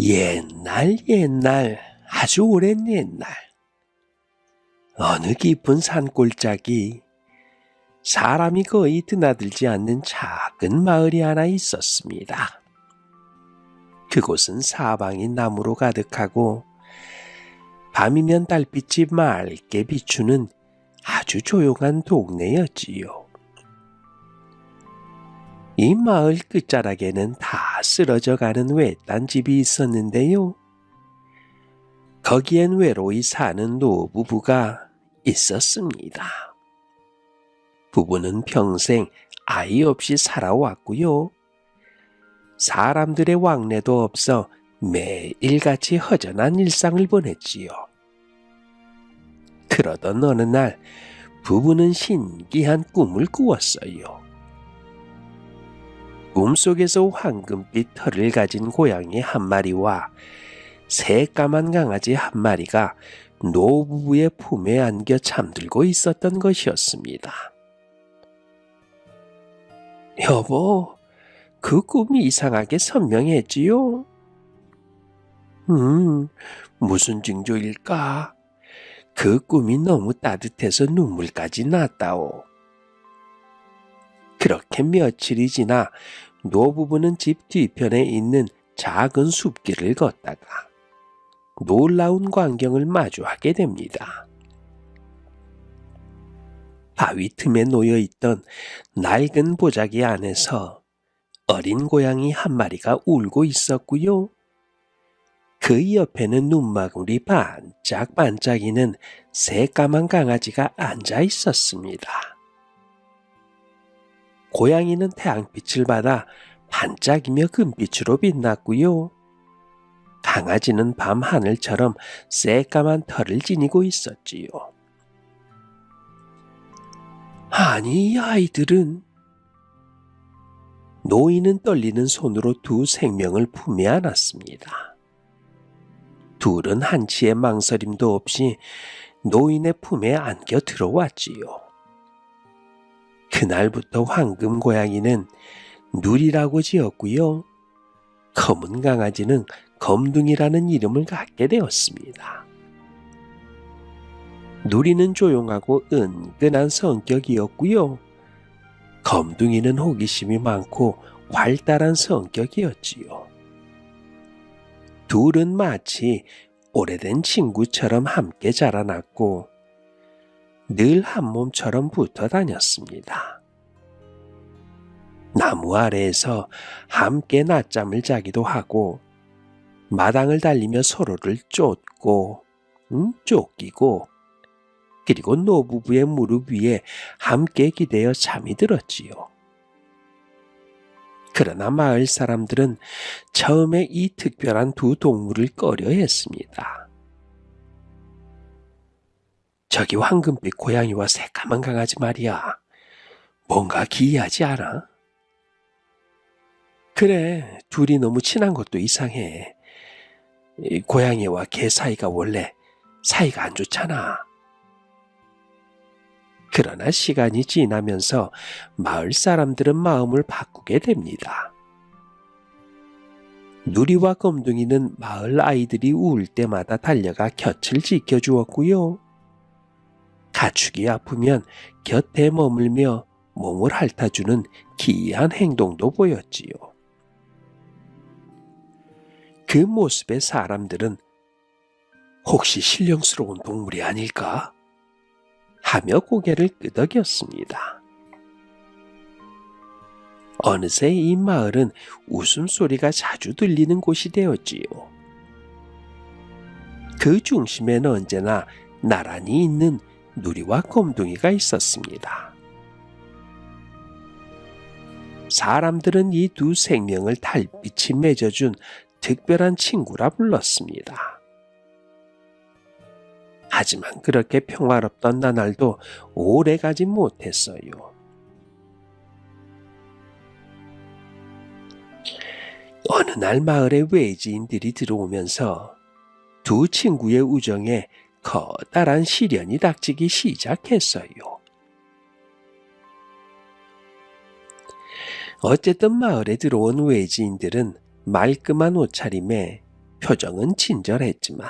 옛날, 아주 오랜 옛날, 어느 깊은 산골짜기 사람이 거의 드나들지 않는 작은 마을이 하나 있었습니다. 그곳은 사방이 나무로 가득하고 밤이면 달빛이 맑게 비추는 아주 조용한 동네였지요. 이 마을 끝자락에는 다 쓰러져가는 외딴 집이 있었는데요. 거기엔 외로이 사는 노부부가 있었습니다. 부부는 평생 아이 없이 살아왔고요. 사람들의 왕래도 없어 매일같이 허전한 일상을 보냈지요. 그러던 어느 날 부부는 신기한 꿈을 꾸었어요. 꿈속에서 황금빛 털을 가진 고양이 한 마리와 새까만 강아지 한 마리가 노부부의 품에 안겨 잠들고 있었던 것이었습니다. 여보, 그 꿈이 이상하게 선명했지요? 무슨 징조일까? 그 꿈이 너무 따뜻해서 눈물까지 났다오. 그렇게 며칠이 지나 노부부는 집 뒤편에 있는 작은 숲길을 걷다가 놀라운 광경을 마주하게 됩니다. 바위 틈에 놓여있던 낡은 보자기 안에서 어린 고양이 한 마리가 울고 있었고요. 그 옆에는 눈망울이 반짝반짝이는 새까만 강아지가 앉아 있었습니다. 고양이는 태양빛을 받아 반짝이며 금빛으로 빛났고요. 강아지는 밤 하늘처럼 새까만 털을 지니고 있었지요. 아니, 이 아이들은... 노인은 떨리는 손으로 두 생명을 품에 안았습니다. 둘은 한치의 망설임도 없이 노인의 품에 안겨 들어왔지요. 그날부터 황금 고양이는 누리라고 지었고요. 검은 강아지는 검둥이라는 이름을 갖게 되었습니다. 누리는 조용하고 은근한 성격이었고요. 검둥이는 호기심이 많고 활달한 성격이었지요. 둘은 마치 오래된 친구처럼 함께 자라났고 늘 한 몸처럼 붙어 다녔습니다. 나무 아래에서 함께 낮잠을 자기도 하고 마당을 달리며 서로를 쫓고 쫓기고 그리고 노부부의 무릎 위에 함께 기대어 잠이 들었지요. 그러나 마을 사람들은 처음에 이 특별한 두 동물을 꺼려했습니다. 저기 황금빛 고양이와 새까만 강아지 말이야. 뭔가 기이하지 않아? 그래, 둘이 너무 친한 것도 이상해. 고양이와 개 사이가 원래 사이가 안 좋잖아. 그러나 시간이 지나면서 마을 사람들은 마음을 바꾸게 됩니다. 누리와 검둥이는 마을 아이들이 울 때마다 달려가 곁을 지켜주었고요. 가축이 아프면 곁에 머물며 몸을 핥아주는 기이한 행동도 보였지요. 그 모습에 사람들은 혹시 신령스러운 동물이 아닐까? 하며 고개를 끄덕였습니다. 어느새 이 마을은 웃음소리가 자주 들리는 곳이 되었지요. 그 중심에는 언제나 나란히 있는 누리와 검둥이가 있었습니다. 사람들은 이 두 생명을 달빛이 맺어준 특별한 친구라 불렀습니다. 하지만 그렇게 평화롭던 나날도 오래 가지 못했어요. 어느 날 마을에 외지인들이 들어오면서 두 친구의 우정에 커다란 시련이 닥치기 시작했어요. 어쨌든 마을에 들어온 외지인들은 말끔한 옷차림에 표정은 친절했지만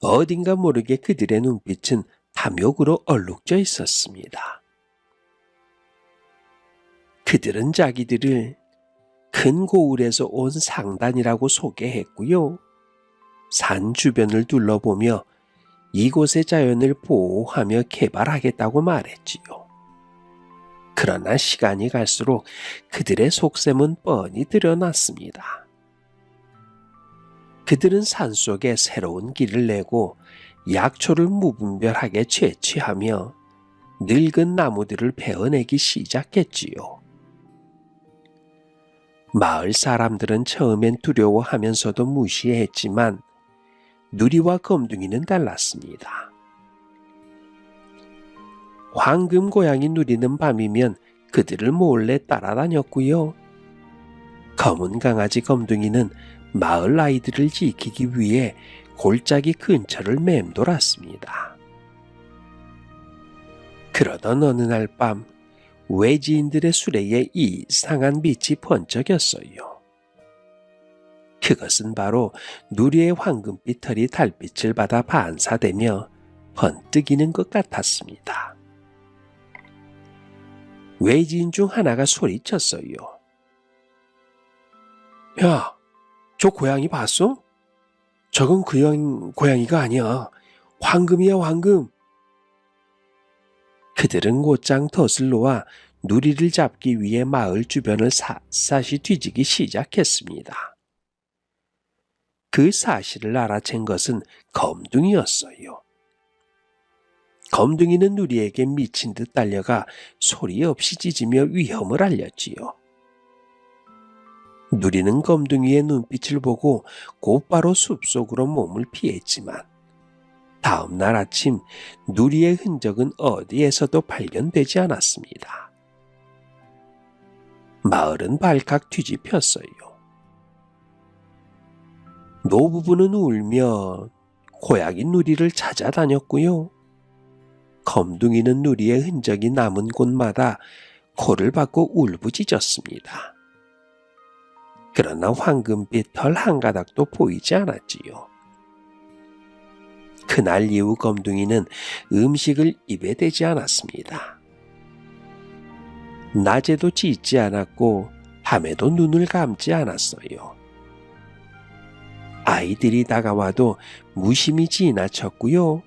어딘가 모르게 그들의 눈빛은 탐욕으로 얼룩져 있었습니다. 그들은 자기들을 큰 고을에서 온 상단이라고 소개했고요. 산 주변을 둘러보며 이곳의 자연을 보호하며 개발하겠다고 말했지요. 그러나 시간이 갈수록 그들의 속셈은 뻔히 드러났습니다. 그들은 산속에 새로운 길을 내고 약초를 무분별하게 채취하며 늙은 나무들을 베어내기 시작했지요. 마을 사람들은 처음엔 두려워하면서도 무시했지만 누리와 검둥이는 달랐습니다. 황금 고양이 누리는 밤이면 그들을 몰래 따라다녔고요. 검은 강아지 검둥이는 마을 아이들을 지키기 위해 골짜기 근처를 맴돌았습니다. 그러던 어느 날 밤 외지인들의 수레에 이상한 빛이 번쩍였어요. 그것은 바로 누리의 황금빛 털이 달빛을 받아 반사되며 번뜩이는 것 같았습니다. 외지인 중 하나가 소리쳤어요. 야, 저 고양이 봤어? 저건 그 고양이가 아니야. 황금이야, 황금. 그들은 곧장 덫을 놓아 누리를 잡기 위해 마을 주변을 샅샅이 뒤지기 시작했습니다. 그 사실을 알아챈 것은 검둥이였어요. 검둥이는 누리에게 미친 듯 달려가 소리 없이 짖으며 위험을 알렸지요. 누리는 검둥이의 눈빛을 보고 곧바로 숲속으로 몸을 피했지만 다음 날 아침 누리의 흔적은 어디에서도 발견되지 않았습니다. 마을은 발칵 뒤집혔어요. 노부부는 울며 고양이 누리를 찾아다녔고요. 검둥이는 누리의 흔적이 남은 곳마다 코를 박고 울부짖었습니다. 그러나 황금빛 털 한 가닥도 보이지 않았지요. 그날 이후 검둥이는 음식을 입에 대지 않았습니다. 낮에도 짖지 않았고 밤에도 눈을 감지 않았어요. 아이들이 다가와도 무심히 지나쳤고요.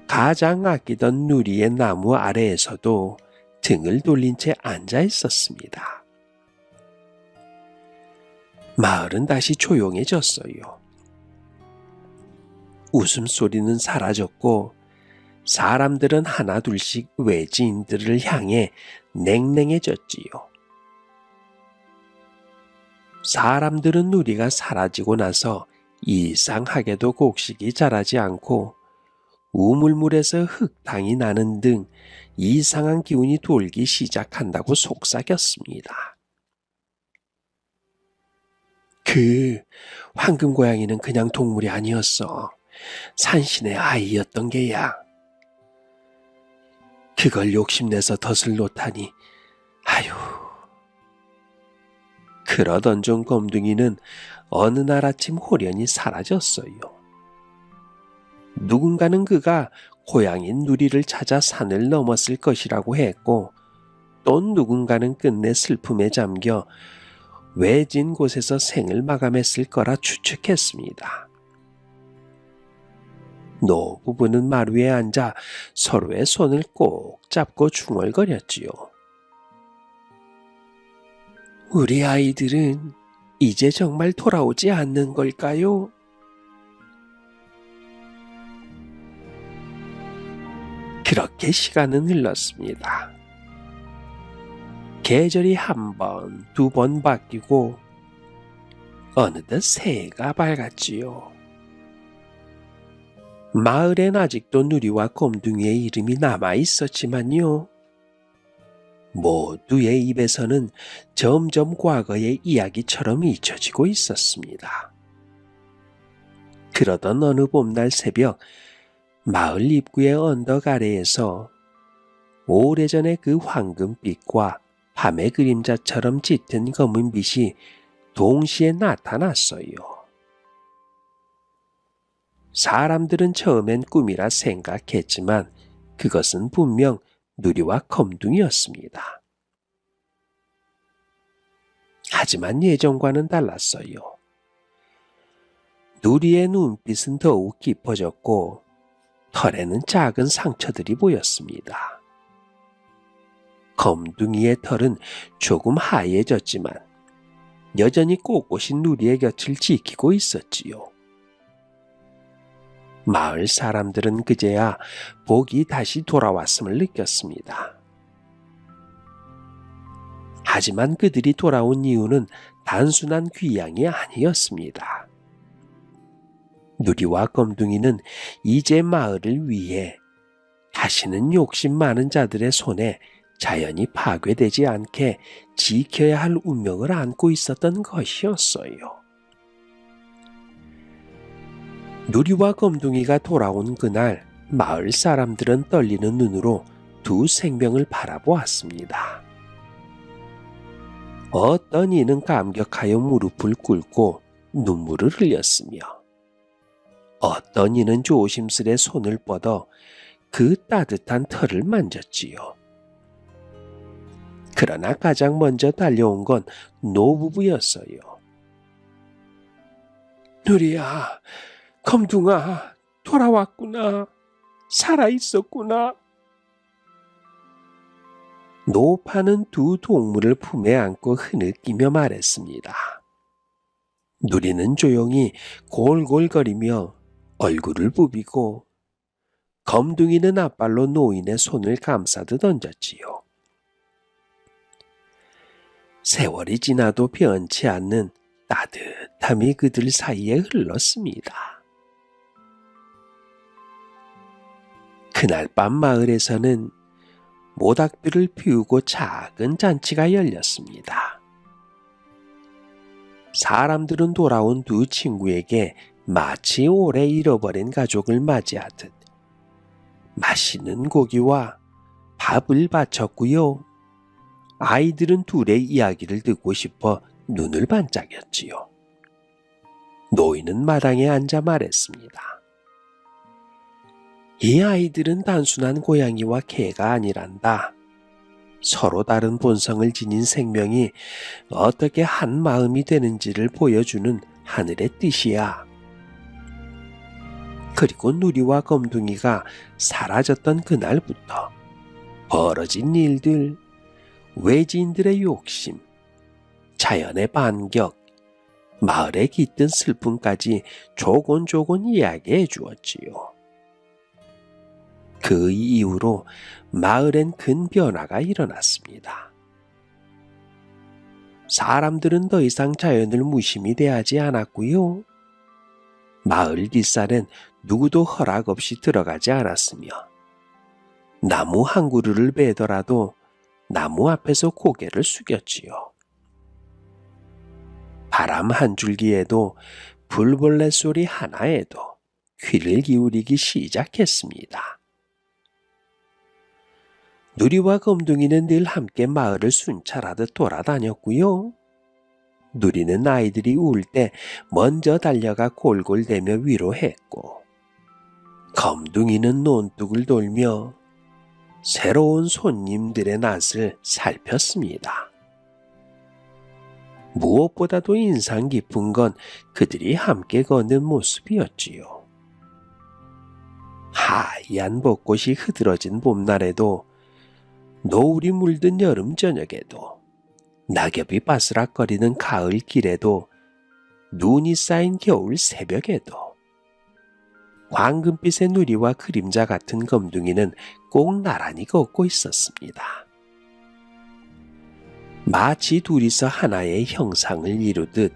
가장 아끼던 누리의 나무 아래에서도 등을 돌린 채 앉아 있었습니다. 마을은 다시 조용해졌어요. 웃음소리는 사라졌고 사람들은 하나둘씩 외지인들을 향해 냉랭해졌지요. 사람들은 누리가 사라지고 나서 이상하게도 곡식이 자라지 않고 우물물에서 흙탕이 나는 등 이상한 기운이 돌기 시작한다고 속삭였습니다. 그 황금고양이는 그냥 동물이 아니었어. 산신의 아이였던 게야. 그걸 욕심내서 덫을 놓다니. 아유. 그러던 중 검둥이는 어느 날 아침 홀연히 사라졌어요. 누군가는 그가 고양이 누리를 찾아 산을 넘었을 것이라고 했고 또 누군가는 끝내 슬픔에 잠겨 외진 곳에서 생을 마감했을 거라 추측했습니다. 노부부는 마루에 앉아 서로의 손을 꼭 잡고 중얼거렸지요. 우리 아이들은 이제 정말 돌아오지 않는 걸까요? 그렇게 시간은 흘렀습니다. 계절이 한 번, 두 번 바뀌고 어느덧 새해가 밝았지요. 마을엔 아직도 누리와 곰둥이의 이름이 남아 있었지만요. 모두의 입에서는 점점 과거의 이야기처럼 잊혀지고 있었습니다. 그러던 어느 봄날 새벽 마을 입구의 언덕 아래에서 오래전에 그 황금빛과 밤의 그림자처럼 짙은 검은 빛이 동시에 나타났어요. 사람들은 처음엔 꿈이라 생각했지만 그것은 분명 누리와 검둥이였습니다. 하지만 예전과는 달랐어요. 누리의 눈빛은 더욱 깊어졌고 털에는 작은 상처들이 보였습니다. 검둥이의 털은 조금 하얘졌지만 여전히 꼿꼿이 누리의 곁을 지키고 있었지요. 마을 사람들은 그제야 복이 다시 돌아왔음을 느꼈습니다. 하지만 그들이 돌아온 이유는 단순한 귀향이 아니었습니다. 누리와 검둥이는 이제 마을을 위해 다시는 욕심 많은 자들의 손에 자연이 파괴되지 않게 지켜야 할 운명을 안고 있었던 것이었어요. 누리와 검둥이가 돌아온 그날 마을 사람들은 떨리는 눈으로 두 생명을 바라보았습니다. 어떤 이는 감격하여 무릎을 꿇고 눈물을 흘렸으며 어떤 이는 조심스레 손을 뻗어 그 따뜻한 털을 만졌지요. 그러나 가장 먼저 달려온 건 노부부였어요. 누리야, 검둥아, 돌아왔구나. 살아있었구나. 노파는 두 동물을 품에 안고 흐느끼며 말했습니다. 누리는 조용히 골골거리며 얼굴을 부비고 검둥이는 앞발로 노인의 손을 감싸듯 얹었지요. 세월이 지나도 변치 않는 따뜻함이 그들 사이에 흘렀습니다. 그날 밤 마을에서는 모닥불을 피우고 작은 잔치가 열렸습니다. 사람들은 돌아온 두 친구에게 마치 오래 잃어버린 가족을 맞이하듯 맛있는 고기와 밥을 바쳤고요. 아이들은 둘의 이야기를 듣고 싶어 눈을 반짝였지요. 노인은 마당에 앉아 말했습니다. 이 아이들은 단순한 고양이와 개가 아니란다. 서로 다른 본성을 지닌 생명이 어떻게 한 마음이 되는지를 보여주는 하늘의 뜻이야. 그리고 누리와 검둥이가 사라졌던 그날부터 벌어진 일들, 외지인들의 욕심, 자연의 반격, 마을의 깃든 슬픔까지 조곤조곤 이야기해 주었지요. 그 이후로 마을엔 큰 변화가 일어났습니다. 사람들은 더 이상 자연을 무심히 대하지 않았고요. 마을 뒷산엔 누구도 허락 없이 들어가지 않았으며 나무 한 그루를 베더라도 나무 앞에서 고개를 숙였지요. 바람 한 줄기에도 불벌레 소리 하나에도 귀를 기울이기 시작했습니다. 누리와 검둥이는 늘 함께 마을을 순찰하듯 돌아다녔고요. 누리는 아이들이 울 때 먼저 달려가 골골대며 위로했고 검둥이는 논둑을 돌며 새로운 손님들의 낯을 살폈습니다. 무엇보다도 인상 깊은 건 그들이 함께 걷는 모습이었지요. 하얀 벚꽃이 흐드러진 봄날에도 노을이 물든 여름 저녁에도 낙엽이 바스락거리는 가을 길에도 눈이 쌓인 겨울 새벽에도 황금빛의 누리와 그림자 같은 검둥이는 꼭 나란히 걷고 있었습니다. 마치 둘이서 하나의 형상을 이루듯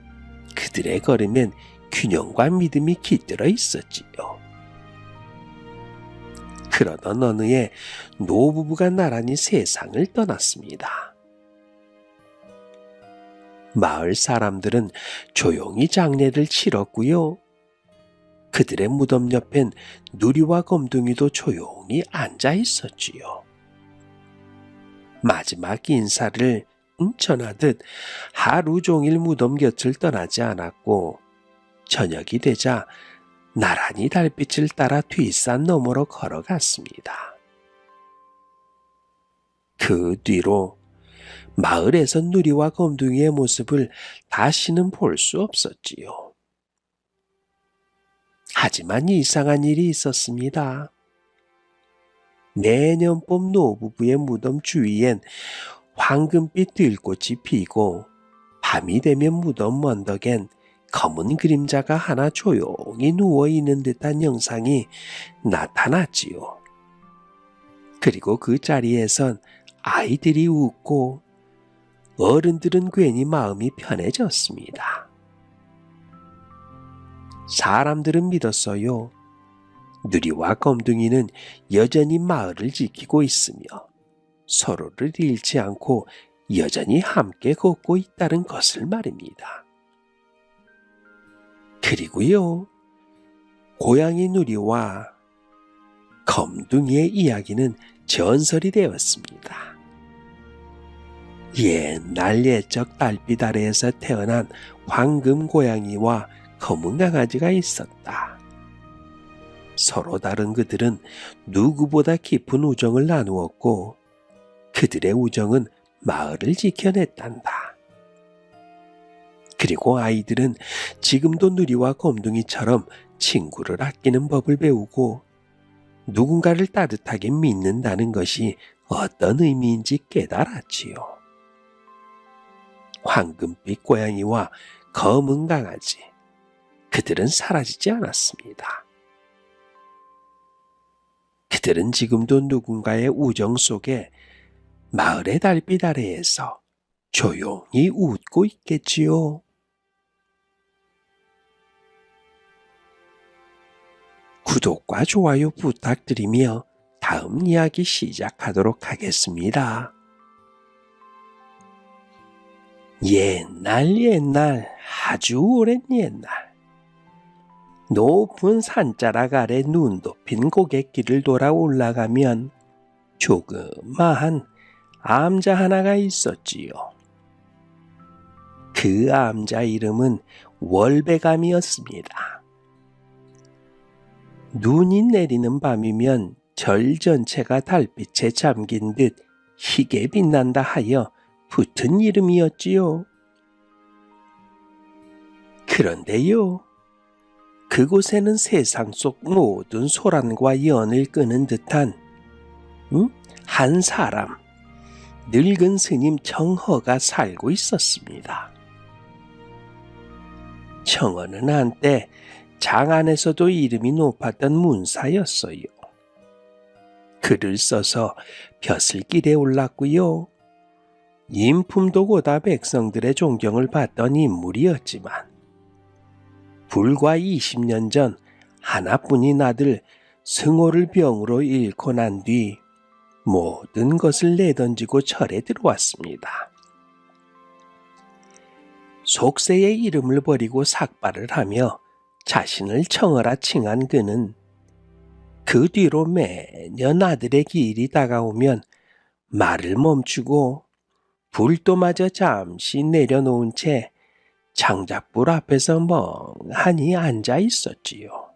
그들의 걸음엔 균형과 믿음이 깃들어 있었지요. 그러던 어느 해 노부부가 나란히 세상을 떠났습니다. 마을 사람들은 조용히 장례를 치렀고요. 그들의 무덤 옆엔 누리와 검둥이도 조용히 앉아 있었지요. 마지막 인사를 전하듯 하루 종일 무덤 곁을 떠나지 않았고 저녁이 되자 나란히 달빛을 따라 뒷산 너머로 걸어갔습니다. 그 뒤로 마을에서 누리와 검둥이의 모습을 다시는 볼 수 없었지요. 하지만 이상한 일이 있었습니다. 매년 봄 노부부의 무덤 주위엔 황금빛 들꽃이 피고 밤이 되면 무덤 언덕엔 검은 그림자가 하나 조용히 누워있는 듯한 형상이 나타났지요. 그리고 그 자리에선 아이들이 웃고 어른들은 괜히 마음이 편해졌습니다. 사람들은 믿었어요. 누리와 검둥이는 여전히 마을을 지키고 있으며 서로를 잃지 않고 여전히 함께 걷고 있다는 것을 말입니다. 그리고요, 고양이 누리와 검둥이의 이야기는 전설이 되었습니다. 옛날 옛적 달빛 아래에서 태어난 황금 고양이와 검은 강아지가 있었다. 서로 다른 그들은 누구보다 깊은 우정을 나누었고 그들의 우정은 마을을 지켜냈단다. 그리고 아이들은 지금도 누리와 검둥이처럼 친구를 아끼는 법을 배우고 누군가를 따뜻하게 믿는다는 것이 어떤 의미인지 깨달았지요. 황금빛 고양이와 검은 강아지, 그들은 사라지지 않았습니다. 그들은 지금도 누군가의 우정 속에 마을의 달빛 아래에서 조용히 웃고 있겠지요. 구독과 좋아요 부탁드리며 다음 이야기 시작하도록 하겠습니다. 옛날 아주 오랜 옛날 높은 산자락 아래 눈 덮인 고갯길을 돌아 올라가면 조그마한 암자 하나가 있었지요. 그 암자 이름은 월배감이었습니다. 눈이 내리는 밤이면 절 전체가 달빛에 잠긴 듯 희게 빛난다 하여 붙은 이름이었지요. 그런데요, 그곳에는 세상 속 모든 소란과 연을 끄는 듯한 한 사람, 늙은 스님 청허가 살고 있었습니다. 청허는 한때 장안에서도 이름이 높았던 문사였어요. 글을 써서 벼슬길에 올랐고요. 인품도 고다 백성들의 존경을 받던 인물이었지만 불과 20년 전 하나뿐인 아들 승호를 병으로 잃고 난 뒤 모든 것을 내던지고 절에 들어왔습니다. 속세의 이름을 버리고 삭발을 하며 자신을 청허라 칭한 그는 그 뒤로 매년 아들의 기일이 다가오면 말을 멈추고 불도마저 잠시 내려놓은 채 장작불 앞에서 멍하니 앉아 있었지요.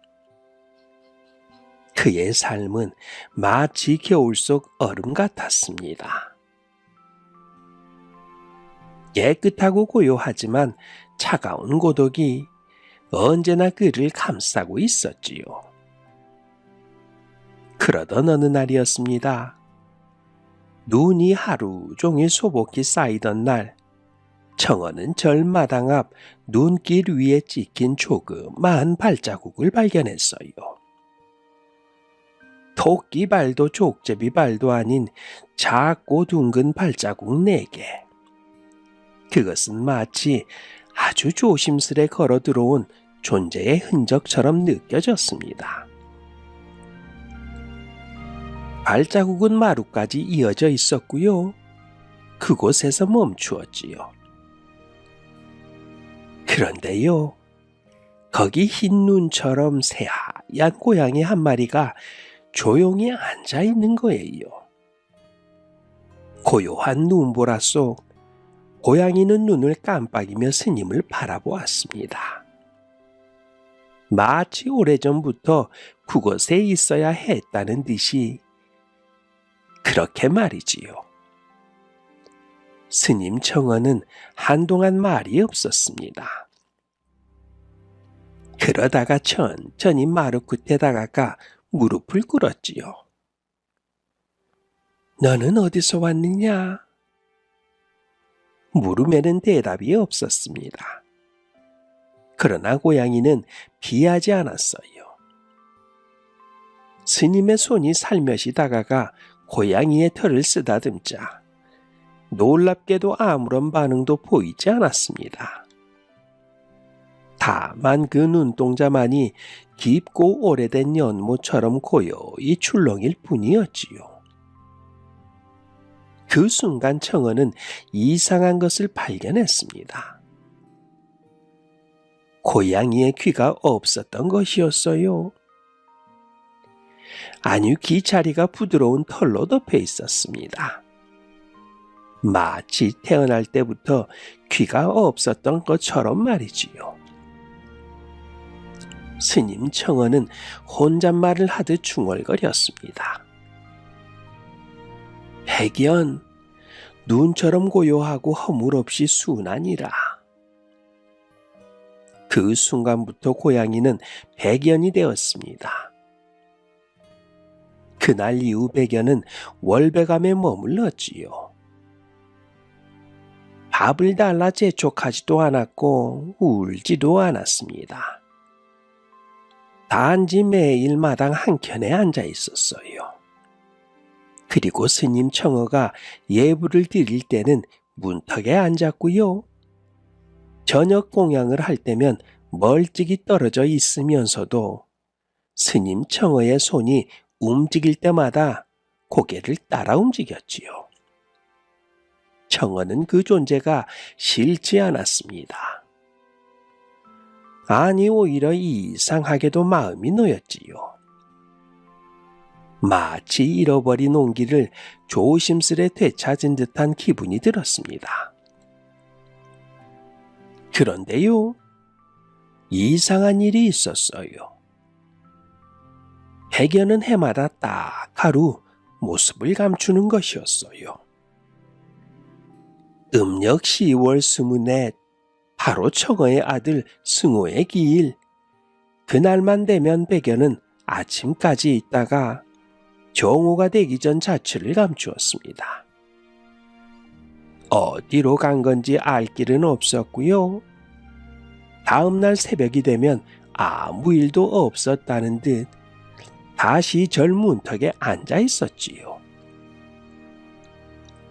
그의 삶은 마치 겨울 속 얼음 같았습니다. 깨끗하고 고요하지만 차가운 고독이 언제나 그를 감싸고 있었지요. 그러던 어느 날이었습니다. 눈이 하루 종일 소복히 쌓이던 날, 청허는 절마당 앞 눈길 위에 찍힌 조그마한 발자국을 발견했어요. 토끼 발도 족제비 발도 아닌 작고 둥근 발자국 4개. 그것은 마치 아주 조심스레 걸어 들어온 존재의 흔적처럼 느껴졌습니다. 발자국은 마루까지 이어져 있었고요. 그곳에서 멈추었지요. 그런데요, 거기 흰 눈처럼 새하얀 고양이 한 마리가 조용히 앉아 있는 거예요. 고요한 눈보라 속 고양이는 눈을 깜빡이며 스님을 바라보았습니다. 마치 오래전부터 그곳에 있어야 했다는 듯이 그렇게 말이지요. 스님 청어는 한동안 말이 없었습니다. 그러다가 천천히 마루 끝에 다가가 무릎을 꿇었지요. 너는 어디서 왔느냐? 물음에는 대답이 없었습니다. 그러나 고양이는 비하지 않았어요. 스님의 손이 살며시 다가가 고양이의 털을 쓰다듬자 놀랍게도 아무런 반응도 보이지 않았습니다. 다만 그 눈동자만이 깊고 오래된 연못처럼 고요히 출렁일 뿐이었지요. 그 순간 청어는 이상한 것을 발견했습니다. 고양이의 귀가 없었던 것이었어요. 아니, 귀 자리가 부드러운 털로 덮여 있었습니다. 마치 태어날 때부터 귀가 없었던 것처럼 말이지요. 스님 청어는 혼잣말을 하듯 중얼거렸습니다. 백연, 눈처럼 고요하고 허물 없이 순하니라. 그 순간부터 고양이는 백연이 되었습니다. 그날 이후 백연은 월배감에 머물렀지요. 밥을 달라 재촉하지도 않았고 울지도 않았습니다. 단지 매일 마당 한켠에 앉아 있었어요. 그리고 스님 청어가 예불을 드릴 때는 문턱에 앉았고요. 저녁 공양을 할 때면 멀찍이 떨어져 있으면서도 스님 청어의 손이 움직일 때마다 고개를 따라 움직였지요. 청어는 그 존재가 싫지 않았습니다. 아니, 오히려 이상하게도 마음이 놓였지요. 마치 잃어버린 온기를 조심스레 되찾은 듯한 기분이 들었습니다. 그런데요, 이상한 일이 있었어요. 백연은 해마다 딱 하루 모습을 감추는 것이었어요. 음력 10월 24, 바로 청어의 아들 승호의 기일. 그날만 되면 백연은 아침까지 있다가 정오가 되기 전 자취를 감추었습니다. 어디로 간 건지 알 길은 없었고요. 다음날 새벽이 되면 아무 일도 없었다는 듯 다시 절 문턱에 앉아 있었지요.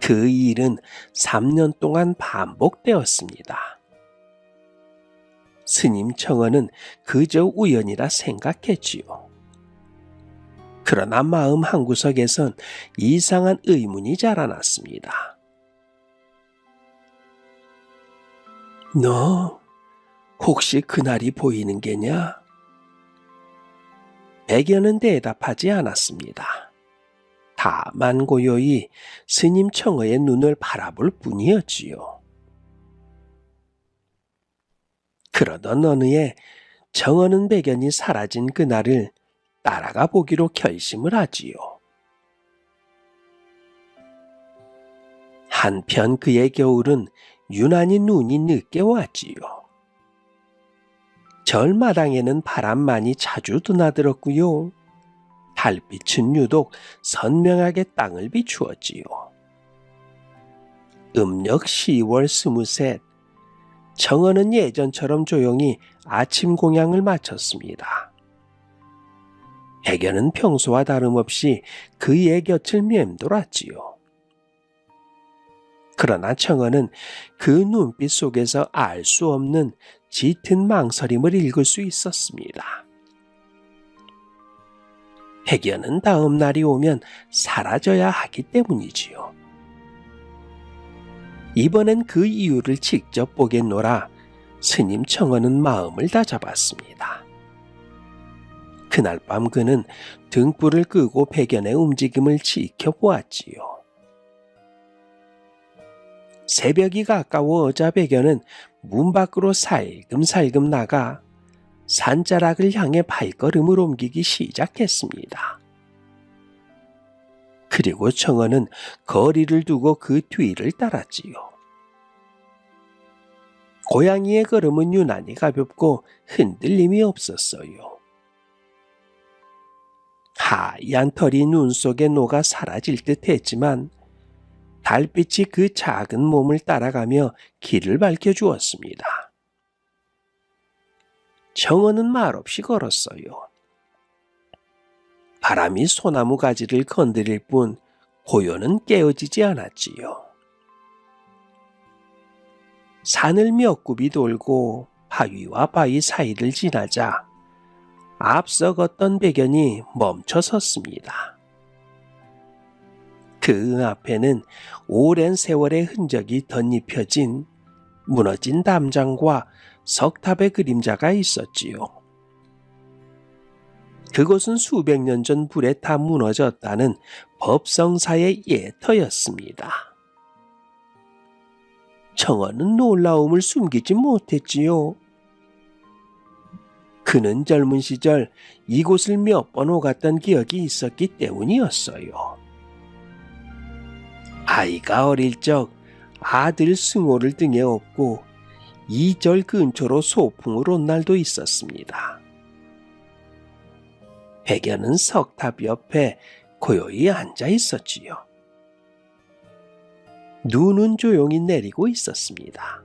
그 일은 3년 동안 반복되었습니다. 스님 청어는 그저 우연이라 생각했지요. 그러나 마음 한구석에선 이상한 의문이 자라났습니다. 너 혹시 그날이 보이는 게냐? 백연은 대답하지 않았습니다. 다만 고요히 스님 청어의 눈을 바라볼 뿐이었지요. 그러던 어느 해 청어는 백연이 사라진 그날을 따라가 보기로 결심을 하지요. 한편 그의 겨울은 유난히 눈이 늦게 왔지요. 절마당에는 바람만이 자주 드나들었고요. 달빛은 유독 선명하게 땅을 비추었지요. 음력 10월 23, 청어는 예전처럼 조용히 아침 공양을 마쳤습니다. 백연은 평소와 다름없이 그의 곁을 맴돌았지요. 그러나 청어는 그 눈빛 속에서 알 수 없는 짙은 망설임을 읽을 수 있었습니다. 백연은 다음 날이 오면 사라져야 하기 때문이지요. 이번엔 그 이유를 직접 보겠노라 스님 청어는 마음을 다잡았습니다. 그날 밤 그는 등불을 끄고 백연의 움직임을 지켜보았지요. 새벽이 가까워오자 백연은 문 밖으로 살금살금 나가 산자락을 향해 발걸음을 옮기기 시작했습니다. 그리고 청어는 거리를 두고 그 뒤를 따랐지요. 고양이의 걸음은 유난히 가볍고 흔들림이 없었어요. 하얀 털이 눈 속에 녹아 사라질 듯 했지만 달빛이 그 작은 몸을 따라가며 길을 밝혀주었습니다. 청어는 말없이 걸었어요. 바람이 소나무 가지를 건드릴 뿐 고요는 깨어지지 않았지요. 산을 몇 굽이 돌고 바위와 바위 사이를 지나자 앞서 걷던 백연이 멈춰 섰습니다. 그 앞에는 오랜 세월의 흔적이 덧입혀진 무너진 담장과 석탑의 그림자가 있었지요. 그곳은 수백 년 전 불에 타 무너졌다는 법성사의 예터였습니다. 청어는 놀라움을 숨기지 못했지요. 그는 젊은 시절 이곳을 몇 번 오갔던 기억이 있었기 때문이었어요. 아이가 어릴 적 아들 승호를 등에 업고 이 절 근처로 소풍을 온 날도 있었습니다. 백연은 석탑 옆에 고요히 앉아 있었지요. 눈은 조용히 내리고 있었습니다.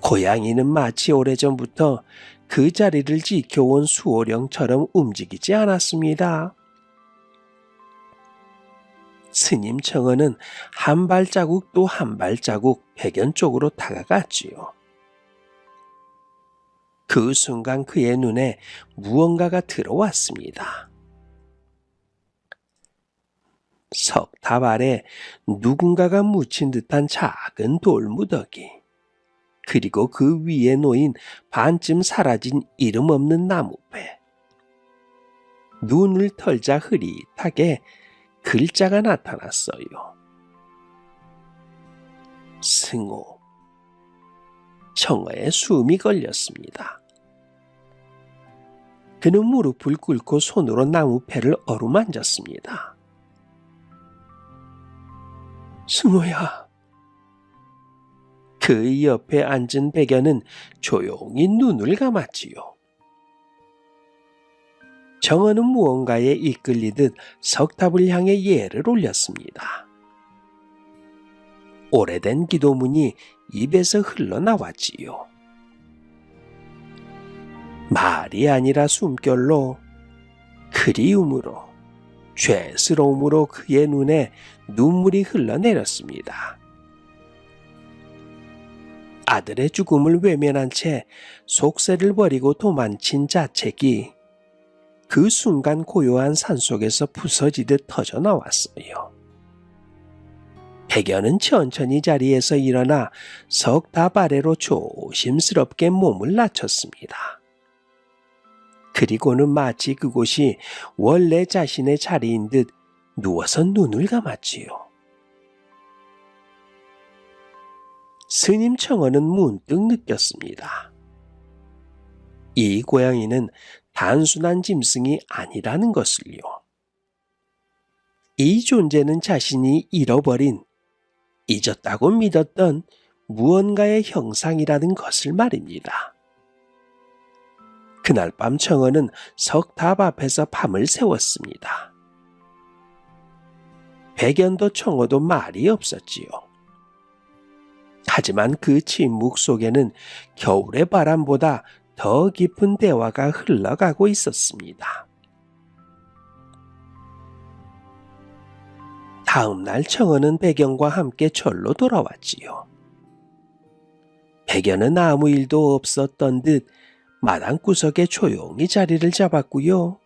고양이는 마치 오래전부터 그 자리를 지켜온 수호령처럼 움직이지 않았습니다. 스님 청어는 한 발자국 또 한 발자국 백연 쪽으로 다가갔지요. 그 순간 그의 눈에 무언가가 들어왔습니다. 석탑 아래 누군가가 묻힌 듯한 작은 돌무더기, 그리고 그 위에 놓인 반쯤 사라진 이름 없는 나무배. 눈을 털자 흐릿하게 글자가 나타났어요. 승호. 청어의 숨이 걸렸습니다. 그는 무릎을 꿇고 손으로 나무패를 어루만졌습니다. 승호야. 그 옆에 앉은 백연은 조용히 눈을 감았지요. 청어는 무언가에 이끌리듯 석탑을 향해 예를 올렸습니다. 오래된 기도문이 입에서 흘러나왔지요. 말이 아니라 숨결로, 그리움으로, 죄스러움으로 그의 눈에 눈물이 흘러내렸습니다. 아들의 죽음을 외면한 채 속세를 버리고 도망친 자책이 그 순간 고요한 산속에서 부서지듯 터져나왔어요. 백연은 천천히 자리에서 일어나 석탑 아래로 조심스럽게 몸을 낮췄습니다. 그리고는 마치 그곳이 원래 자신의 자리인 듯 누워서 눈을 감았지요. 스님 청어는 문득 느꼈습니다. 이 고양이는 단순한 짐승이 아니라는 것을요. 이 존재는 자신이 잃어버린, 잊었다고 믿었던 무언가의 형상이라는 것을 말입니다. 그날 밤 청어는 석탑 앞에서 밤을 새웠습니다. 백연도 청어도 말이 없었지요. 하지만 그 침묵 속에는 겨울의 바람보다 더 깊은 대화가 흘러가고 있었습니다. 다음 날 청어는 백연과 함께 절로 돌아왔지요. 백연은 아무 일도 없었던 듯 마당 구석에 조용히 자리를 잡았고요.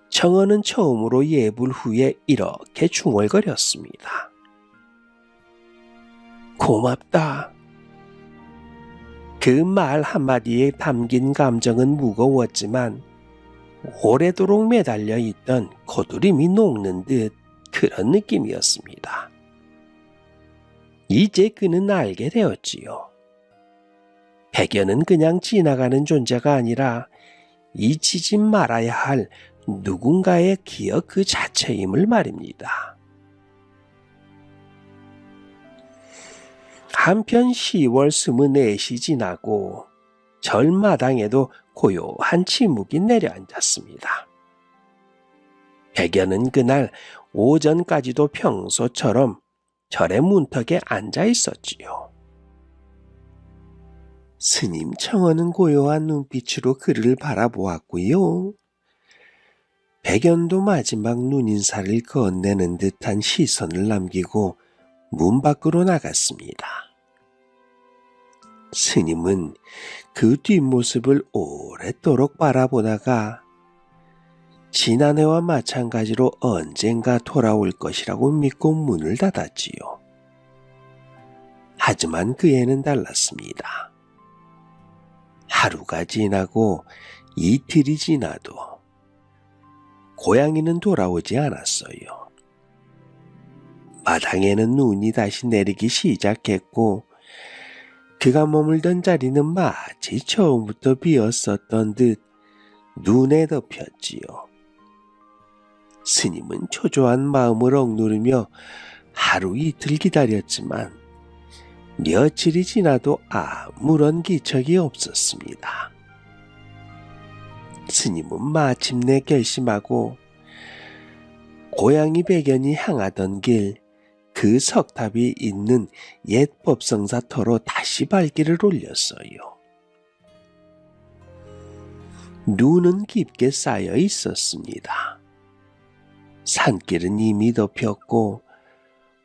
청어는 처음으로 예불 후에 이렇게 중얼거렸습니다. 고맙다. 그 말 한마디에 담긴 감정은 무거웠지만 오래도록 매달려 있던 고두림이 녹는 듯 그런 느낌이었습니다. 이제 그는 알게 되었지요. 백연은 그냥 지나가는 존재가 아니라 잊히지 말아야 할 누군가의 기억 그 자체임을 말입니다. 한편 10월 24시 지나고 절마당에도 고요한 침묵이 내려앉았습니다. 백연은 그날 오전까지도 평소처럼 절의 문턱에 앉아 있었지요. 스님 청어는 고요한 눈빛으로 그를 바라보았고요. 백연도 마지막 눈인사를 건네는 듯한 시선을 남기고 문 밖으로 나갔습니다. 스님은 그 뒷모습을 오랫도록 바라보다가 지난해와 마찬가지로 언젠가 돌아올 것이라고 믿고 문을 닫았지요. 하지만 그 해는 달랐습니다. 하루가 지나고 이틀이 지나도 고양이는 돌아오지 않았어요. 마당에는 눈이 다시 내리기 시작했고 그가 머물던 자리는 마치 처음부터 비었었던 듯 눈에 덮였지요. 스님은 초조한 마음을 억누르며 하루 이틀 기다렸지만 며칠이 지나도 아무런 기척이 없었습니다. 스님은 마침내 결심하고 고양이 백연이 향하던 길 그 석탑이 있는 옛 법성사터로 다시 발길을 올렸어요. 눈은 깊게 쌓여 있었습니다. 산길은 이미 덮였고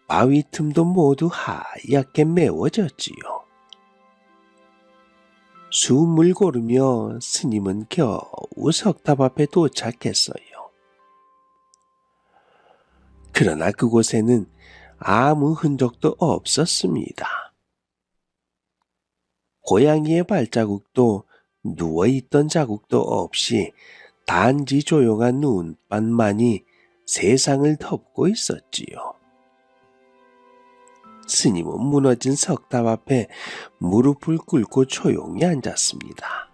바위 틈도 모두 하얗게 메워졌지요. 숨을 고르며 스님은 겨우 석탑 앞에 도착했어요. 그러나 그곳에는 아무 흔적도 없었습니다. 고양이의 발자국도 누워있던 자국도 없이 단지 조용한 눈밭만이 세상을 덮고 있었지요. 스님은 무너진 석탑 앞에 무릎을 꿇고 조용히 앉았습니다.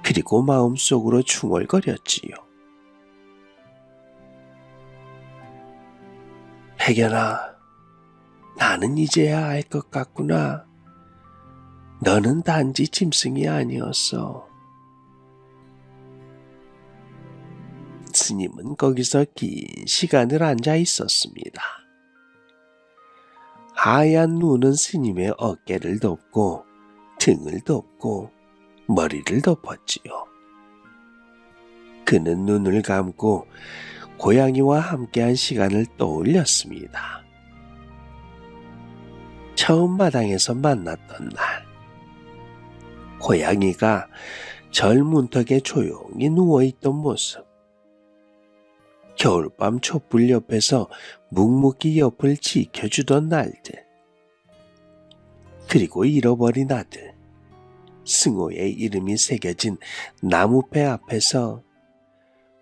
그리고 마음속으로 중얼거렸지요. 백연아, 나는 이제야 알 것 같구나. 너는 단지 짐승이 아니었어. 스님은 거기서 긴 시간을 앉아 있었습니다. 하얀 눈은 스님의 어깨를 덮고 등을 덮고 머리를 덮었지요. 그는 눈을 감고 고양이와 함께한 시간을 떠올렸습니다. 처음 마당에서 만났던 날, 고양이가 절 문턱에 조용히 누워있던 모습, 겨울밤 촛불 옆에서 묵묵히 옆을 지켜주던 날들, 그리고 잃어버린 아들, 승호의 이름이 새겨진 나무배 앞에서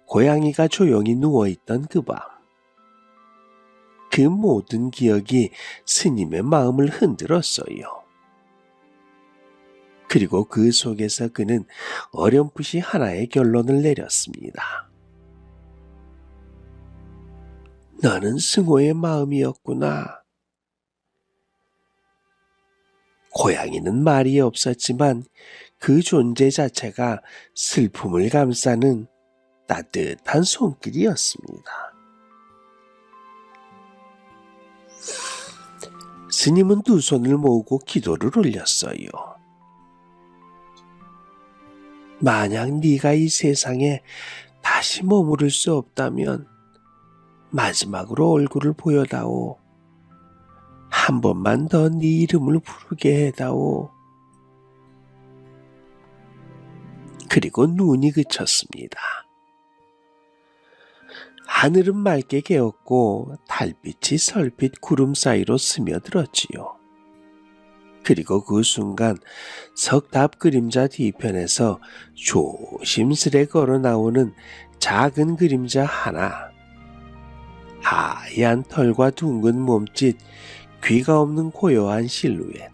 고양이가 조용히 누워있던 그 밤, 그 모든 기억이 스님의 마음을 흔들었어요. 그리고 그 속에서 그는 어렴풋이 하나의 결론을 내렸습니다. 너는 승호의 마음이었구나. 고양이는 말이 없었지만 그 존재 자체가 슬픔을 감싸는 따뜻한 손길이었습니다. 스님은 두 손을 모으고 기도를 올렸어요. 만약 네가 이 세상에 다시 머무를 수 없다면 마지막으로 얼굴을 보여다오. 한 번만 더 네 이름을 부르게 해다오. 그리고 눈이 그쳤습니다. 하늘은 맑게 개었고 달빛이 설빛 구름 사이로 스며들었지요. 그리고 그 순간 석탑 그림자 뒤편에서 조심스레 걸어 나오는 작은 그림자 하나, 하얀 털과 둥근 몸짓, 귀가 없는 고요한 실루엣.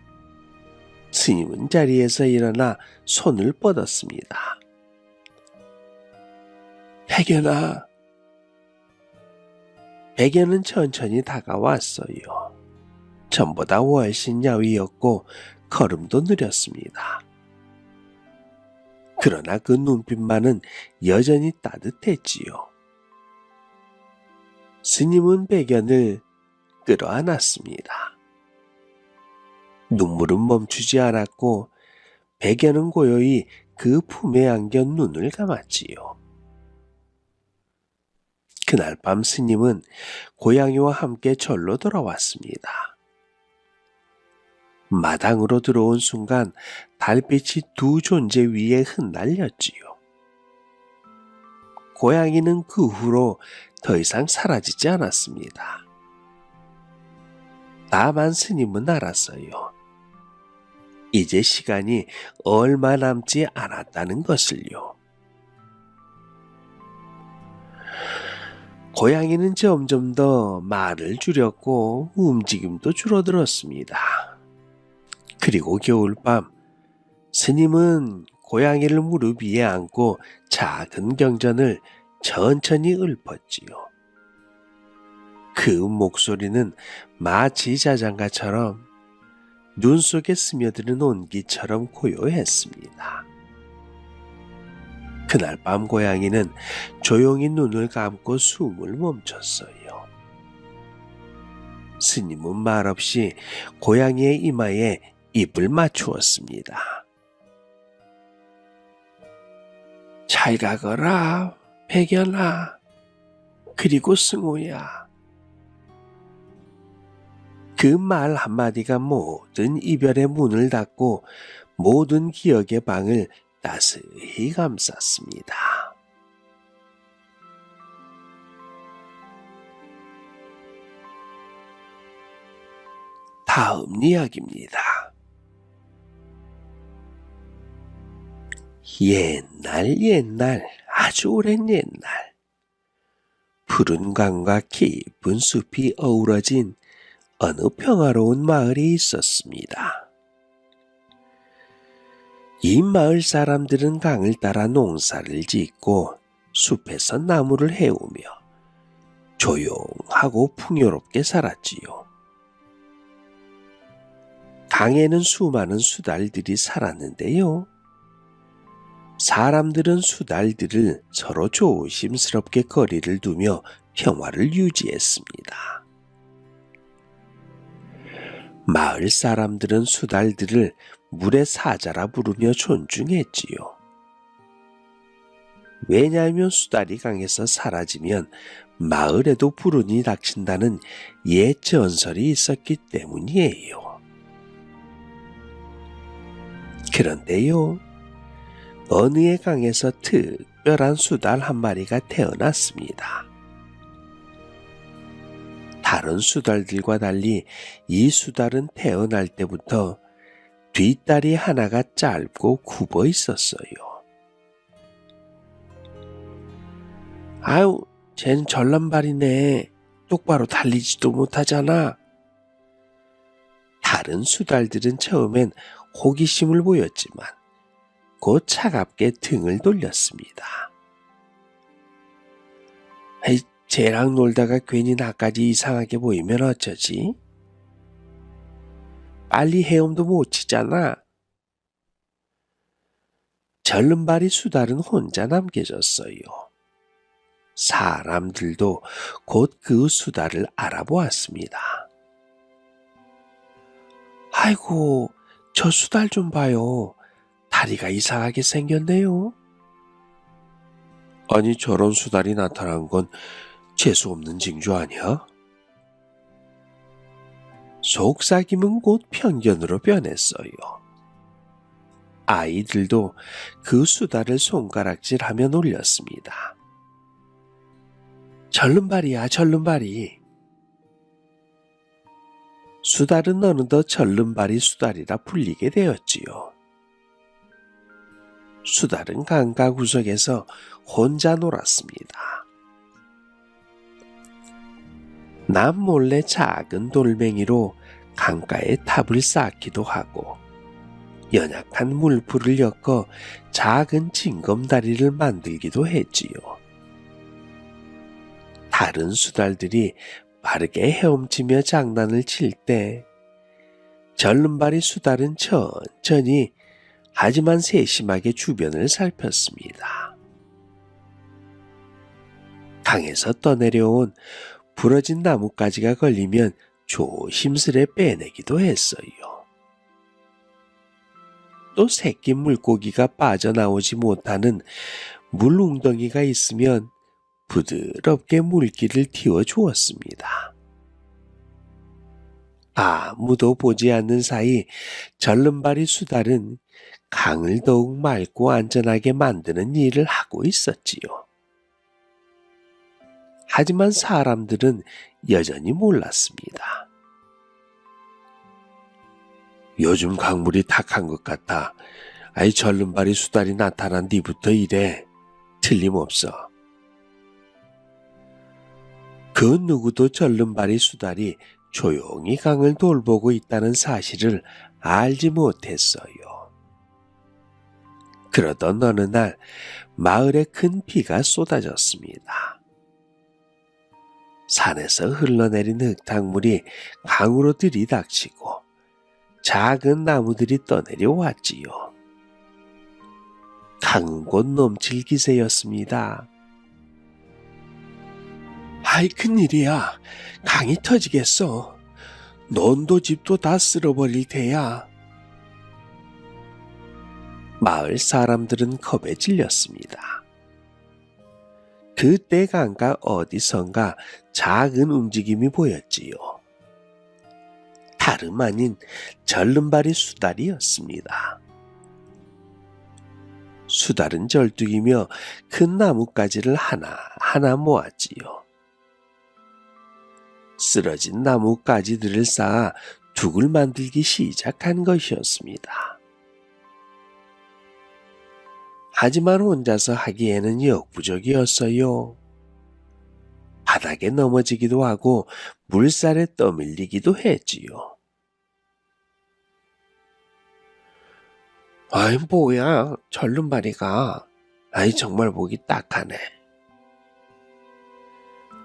스님은 자리에서 일어나 손을 뻗었습니다. 백연아. 백연은 천천히 다가왔어요. 전보다 훨씬 야위었고 걸음도 느렸습니다. 그러나 그 눈빛만은 여전히 따뜻했지요. 스님은 백연을 끌어안았습니다. 눈물은 멈추지 않았고 백연은 고요히 그 품에 안겨 눈을 감았지요. 그날 밤 스님은 고양이와 함께 절로 돌아왔습니다. 마당으로 들어온 순간 달빛이 두 존재 위에 흩날렸지요. 고양이는 그 후로 더 이상 사라지지 않았습니다. 다만 스님은 알았어요. 이제 시간이 얼마 남지 않았다는 것을요. 고양이는 점점 더 말을 줄였고 움직임도 줄어들었습니다. 그리고 겨울밤 스님은 고양이를 무릎 위에 안고 작은 경전을 천천히 읊었지요. 그 목소리는 마치 자장가처럼 눈 속에 스며드는 온기처럼 고요했습니다. 그날 밤 고양이는 조용히 눈을 감고 숨을 멈췄어요. 스님은 말없이 고양이의 이마에 입을 맞추었습니다. 잘 가거라, 백연아. 그리고 승우야. 그 말 한마디가 모든 이별의 문을 닫고 모든 기억의 방을 따스히 감쌌습니다. 다음 이야기입니다. 옛날 아주 오랜 옛날 푸른 강과 깊은 숲이 어우러진 어느 평화로운 마을이 있었습니다. 이 마을 사람들은 강을 따라 농사를 짓고 숲에서 나무를 해오며 조용하고 풍요롭게 살았지요. 강에는 수많은 수달들이 살았는데요. 사람들은 수달들을 서로 조심스럽게 거리를 두며 평화를 유지했습니다. 마을 사람들은 수달들을 물의 사자라 부르며 존중했지요. 왜냐하면 수달이 강에서 사라지면 마을에도 불운이 닥친다는 옛 전설이 있었기 때문이에요. 그런데요, 어느 해 강에서 특별한 수달 한 마리가 태어났습니다. 다른 수달들과 달리 이 수달은 태어날 때부터 뒷다리 하나가 짧고 굽어 있었어요. 아유, 쟨 전람발이네. 똑바로 달리지도 못하잖아. 다른 수달들은 처음엔 호기심을 보였지만 곧 차갑게 등을 돌렸습니다. 에이, 쟤랑 놀다가 괜히 나까지 이상하게 보이면 어쩌지? 빨리 헤엄도 못 치잖아. 절름발이 수달은 혼자 남겨졌어요. 사람들도 곧 그 수달을 알아보았습니다. 아이고, 저 수달 좀 봐요. 다리가 이상하게 생겼네요. 아니, 저런 수달이 나타난 건 재수없는 징조 아니야? 속삭임은 곧 편견으로 변했어요. 아이들도 그 수달을 손가락질하며 놀렸습니다. 절름발이야, 절름발이. 수달은 어느덧 절름발이 수달이라 불리게 되었지요. 수달은 강가 구석에서 혼자 놀았습니다. 남몰래 작은 돌멩이로 강가에 탑을 쌓기도 하고 연약한 물풀을 엮어 작은 징검다리를 만들기도 했지요. 다른 수달들이 빠르게 헤엄치며 장난을 칠 때 절름발이 수달은 천천히 하지만 세심하게 주변을 살폈습니다. 강에서 떠내려온 부러진 나뭇가지가 걸리면 조심스레 빼내기도 했어요. 또 새끼 물고기가 빠져나오지 못하는 물웅덩이가 있으면 부드럽게 물기를 틔워주었습니다. 아무도 보지 않는 사이 절름발이 수달은 강을 더욱 맑고 안전하게 만드는 일을 하고 있었지요. 하지만 사람들은 여전히 몰랐습니다. 요즘 강물이 탁한 것 같아. 아이 절름발이 수달이 나타난 뒤부터 이래. 틀림없어. 그 누구도 절름발이 수달이 조용히 강을 돌보고 있다는 사실을 알지 못했어요. 그러던 어느 날 마을에 큰 비가 쏟아졌습니다. 산에서 흘러내린 흙탕물이 강으로 들이닥치고 작은 나무들이 떠내려 왔지요. 강은 곧 넘칠 기세였습니다. 아이 큰일이야. 강이 터지겠어. 논도 집도 다 쓸어버릴 테야. 마을 사람들은 겁에 질렸습니다. 그때 강가 어디선가 작은 움직임이 보였지요. 다름 아닌 절름발이 수달이었습니다. 수달은 절뚝이며 큰 나뭇가지를 하나하나 모았지요. 쓰러진 나뭇가지들을 쌓아 둑을 만들기 시작한 것이었습니다. 하지만 혼자서 하기에는 역부족이었어요. 바닥에 넘어지기도 하고 물살에 떠밀리기도 했지요. 아이 뭐야 절름발이가. 아이 정말 보기 딱하네.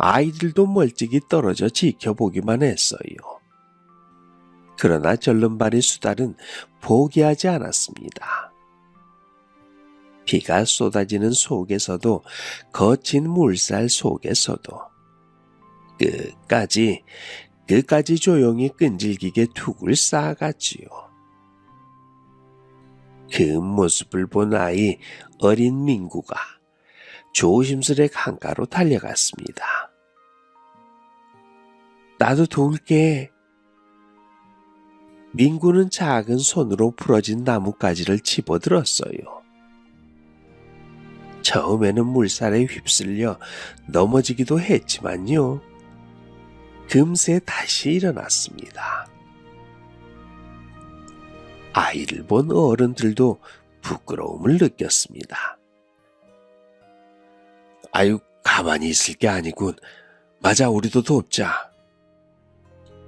아이들도 멀찍이 떨어져 지켜보기만 했어요. 그러나 절름발이 수달은 포기하지 않았습니다. 비가 쏟아지는 속에서도 거친 물살 속에서도 끝까지 조용히 끈질기게 툭을 쌓아갔지요. 그 모습을 본 아이 어린 민구가 조심스레 강가로 달려갔습니다. 나도 도울게. 민구는 작은 손으로 부러진 나뭇가지를 집어들었어요. 처음에는 물살에 휩쓸려 넘어지기도 했지만요. 금세 다시 일어났습니다. 아이를 본 어른들도 부끄러움을 느꼈습니다. 아유, 가만히 있을 게 아니군. 맞아, 우리도 돕자.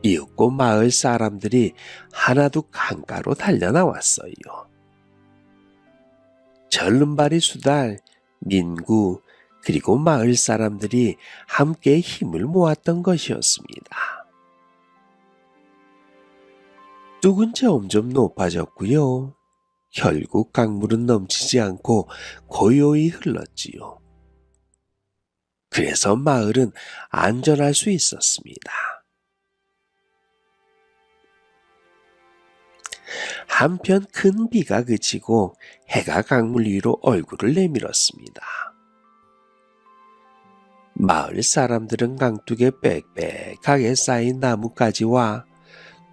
이윽고 마을 사람들이 하나둘 강가로 달려나왔어요. 절름발이 수달, 민구, 그리고 마을 사람들이 함께 힘을 모았던 것이었습니다. 뚝은 점점 높아졌고요. 결국 강물은 넘치지 않고 고요히 흘렀지요. 그래서 마을은 안전할 수 있었습니다. 한편 큰 비가 그치고 해가 강물 위로 얼굴을 내밀었습니다. 마을 사람들은 강둑에 빽빽하게 쌓인 나뭇가지와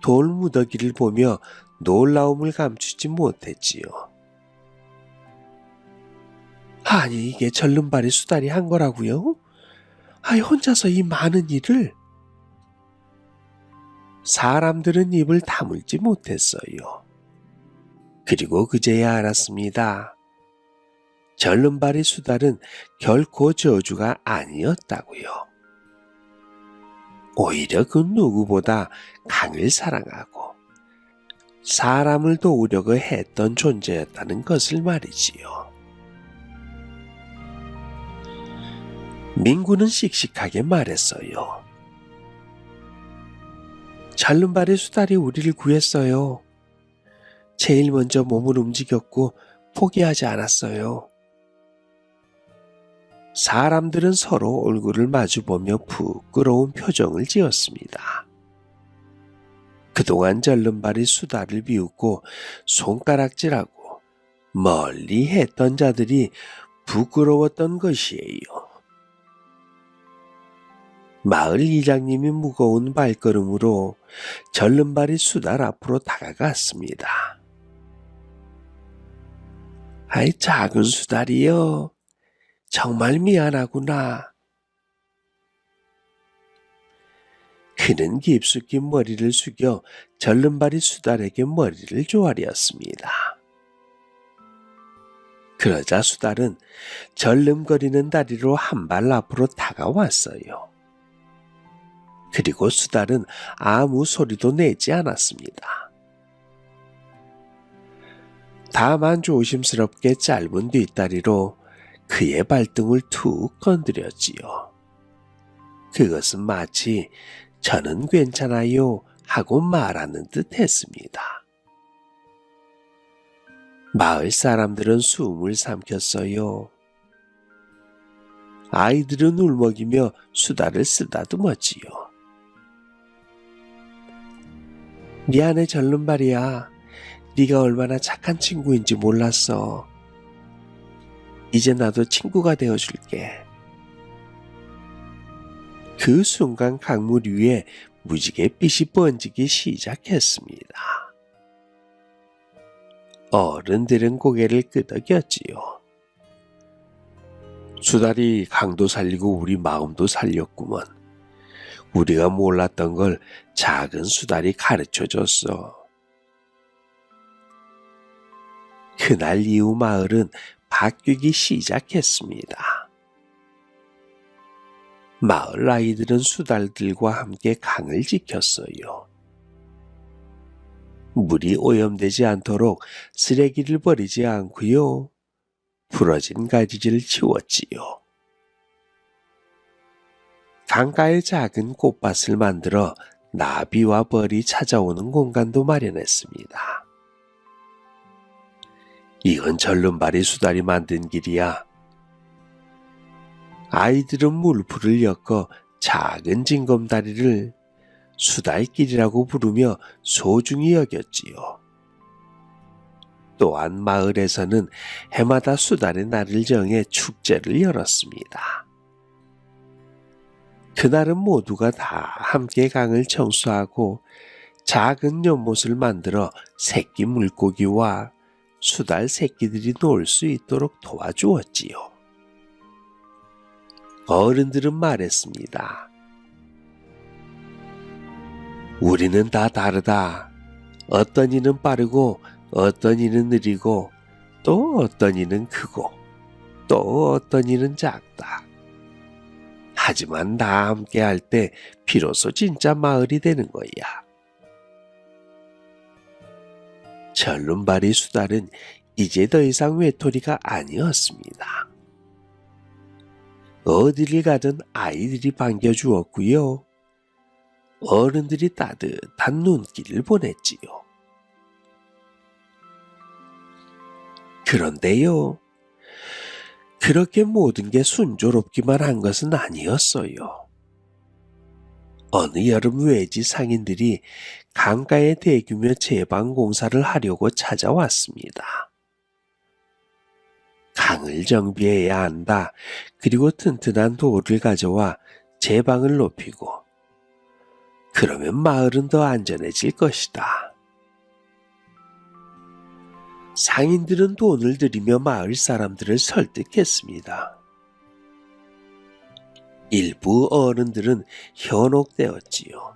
돌무더기를 보며 놀라움을 감추지 못했지요. 아니 이게 절름발이 수달이 한 거라고요? 아이 혼자서 이 많은 일을? 사람들은 입을 다물지 못했어요. 그리고 그제야 알았습니다. 절름발이 수달은 결코 저주가 아니었다고요. 오히려 그 누구보다 강을 사랑하고 사람을 도우려고 했던 존재였다는 것을 말이지요. 민구는 씩씩하게 말했어요. 절름발의 수달이 우리를 구했어요. 제일 먼저 몸을 움직였고 포기하지 않았어요. 사람들은 서로 얼굴을 마주보며 부끄러운 표정을 지었습니다. 그동안 절름발이 수달을 비웃고 손가락질하고 멀리 했던 자들이 부끄러웠던 것이에요. 마을 이장님이 무거운 발걸음으로 절름발이 수달 앞으로 다가갔습니다. 아이, 작은 수달이여. 정말 미안하구나. 그는 깊숙이 머리를 숙여 절름발이 수달에게 머리를 조아렸습니다. 그러자 수달은 절름거리는 다리로 한 발 앞으로 다가왔어요. 그리고 수달은 아무 소리도 내지 않았습니다. 다만 조심스럽게 짧은 뒷다리로 그의 발등을 툭 건드렸지요. 그것은 마치 저는 괜찮아요 하고 말하는 듯 했습니다. 마을 사람들은 숨을 삼켰어요. 아이들은 울먹이며 수다를 쓰다듬었지요. 미안해 절름발이야. 네가 얼마나 착한 친구인지 몰랐어. 이제 나도 친구가 되어줄게. 그 순간 강물 위에 무지개 빛이 번지기 시작했습니다. 어른들은 고개를 끄덕였지요. 수달이 강도 살리고 우리 마음도 살렸구먼. 우리가 몰랐던 걸 작은 수달이 가르쳐줬어. 그날 이후 마을은 바뀌기 시작했습니다. 마을 아이들은 수달들과 함께 강을 지켰어요. 물이 오염되지 않도록 쓰레기를 버리지 않고요. 부러진 가지를 치웠지요. 강가에 작은 꽃밭을 만들어 나비와 벌이 찾아오는 공간도 마련했습니다. 이건 절름발이 수달이 만든 길이야. 아이들은 물풀을 엮어 작은 징검다리를 수달길이라고 부르며 소중히 여겼지요. 또한 마을에서는 해마다 수달의 날을 정해 축제를 열었습니다. 그날은 모두가 다 함께 강을 청소하고 작은 연못을 만들어 새끼 물고기와 수달 새끼들이 놀 수 있도록 도와주었지요. 어른들은 말했습니다. 우리는 다 다르다. 어떤 이는 빠르고 어떤 이는 느리고 또 어떤 이는 크고 또 어떤 이는 작다. 하지만 다 함께 할 때 비로소 진짜 마을이 되는 거야. 절름발이 수달은 이제 더 이상 외톨이가 아니었습니다. 어디를 가든 아이들이 반겨주었고요. 어른들이 따뜻한 눈길을 보냈지요. 그런데요, 그렇게 모든 게 순조롭기만 한 것은 아니었어요. 어느 여름 외지 상인들이 강가에 대규모 제방 공사를 하려고 찾아왔습니다. 강을 정비해야 한다. 그리고 튼튼한 돌을 가져와 제방을 높이고 그러면 마을은 더 안전해질 것이다. 상인들은 돈을 들이며 마을 사람들을 설득했습니다. 일부 어른들은 현혹되었지요.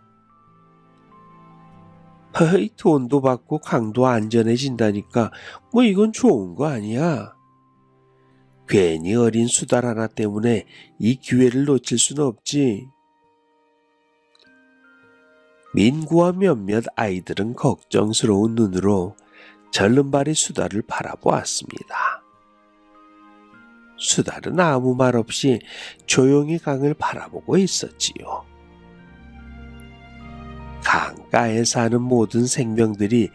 허이, 돈도 받고 강도 안전해진다니까 뭐 이건 좋은 거 아니야. 괜히 어린 수달 하나 때문에 이 기회를 놓칠 수는 없지. 민구와 몇몇 아이들은 걱정스러운 눈으로 절름발이 수달을 바라보았습니다. 수달은 아무 말 없이 조용히 강을 바라보고 있었지요. 강가에 사는 모든 생명들이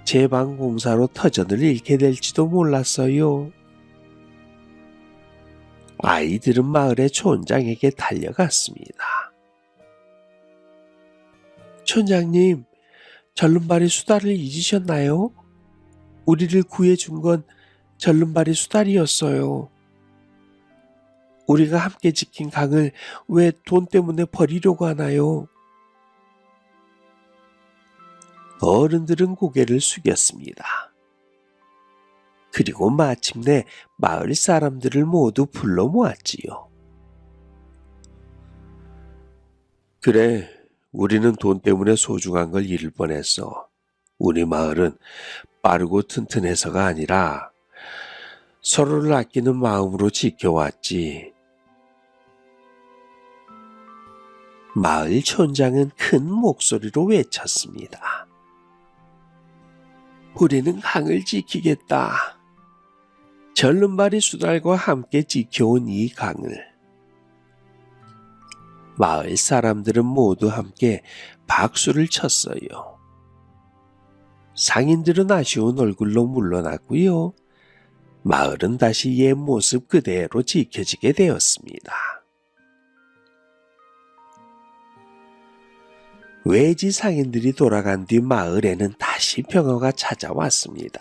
제방공사로 터전을 잃게 될지도 몰랐어요. 아이들은 마을의 촌장에게 달려갔습니다. 촌장님, 절름발이 수달을 잊으셨나요? 우리를 구해준 건 절름발이 수달이었어요. 우리가 함께 지킨 강을 왜 돈 때문에 버리려고 하나요? 어른들은 고개를 숙였습니다. 그리고 마침내 마을 사람들을 모두 불러 모았지요. 그래, 우리는 돈 때문에 소중한 걸 잃을 뻔했어. 우리 마을은 빠르고 튼튼해서가 아니라 서로를 아끼는 마음으로 지켜왔지. 마을 촌장은 큰 목소리로 외쳤습니다. 우리는 강을 지키겠다. 절름발이 수달과 함께 지켜온 이 강을. 마을 사람들은 모두 함께 박수를 쳤어요. 상인들은 아쉬운 얼굴로 물러났고요. 마을은 다시 옛 모습 그대로 지켜지게 되었습니다. 외지 상인들이 돌아간 뒤 마을에는 다시 평화가 찾아왔습니다.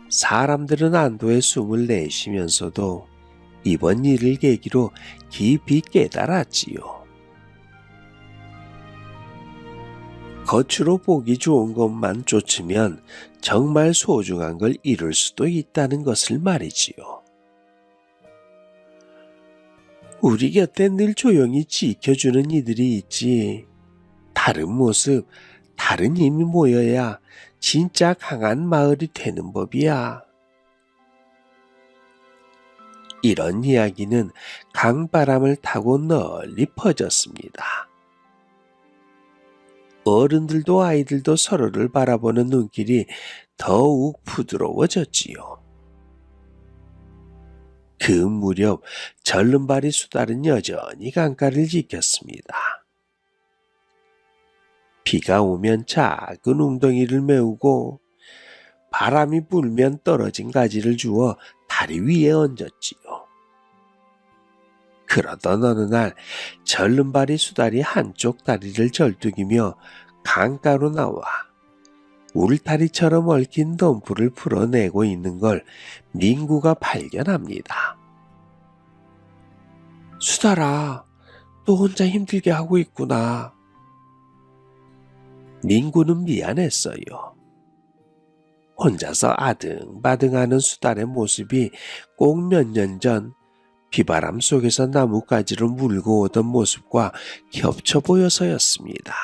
사람들은 안도의 숨을 내쉬면서도 이번 일을 계기로 깊이 깨달았지요. 겉으로 보기 좋은 것만 쫓으면 정말 소중한 걸 잃을 수도 있다는 것을 말이지요. 우리 곁에 늘 조용히 지켜주는 이들이 있지. 다른 모습, 다른 힘이 모여야 진짜 강한 마을이 되는 법이야. 이런 이야기는 강바람을 타고 널리 퍼졌습니다. 어른들도 아이들도 서로를 바라보는 눈길이 더욱 부드러워졌지요. 그 무렵 절름발이 수달은 여전히 강가를 지켰습니다. 비가 오면 작은 웅덩이를 메우고 바람이 불면 떨어진 가지를 주워 다리 위에 얹었지요. 그러던 어느 날 절름발이 수달이 한쪽 다리를 절뚝이며 강가로 나와 울타리처럼 얽힌 덤불을 풀어내고 있는 걸 민구가 발견합니다. 수달아, 너 혼자 힘들게 하고 있구나. 민구는 미안했어요. 혼자서 아등바등하는 수달의 모습이 꼭 몇 년 전 비바람 속에서 나뭇가지를 물고 오던 모습과 겹쳐 보여서였습니다.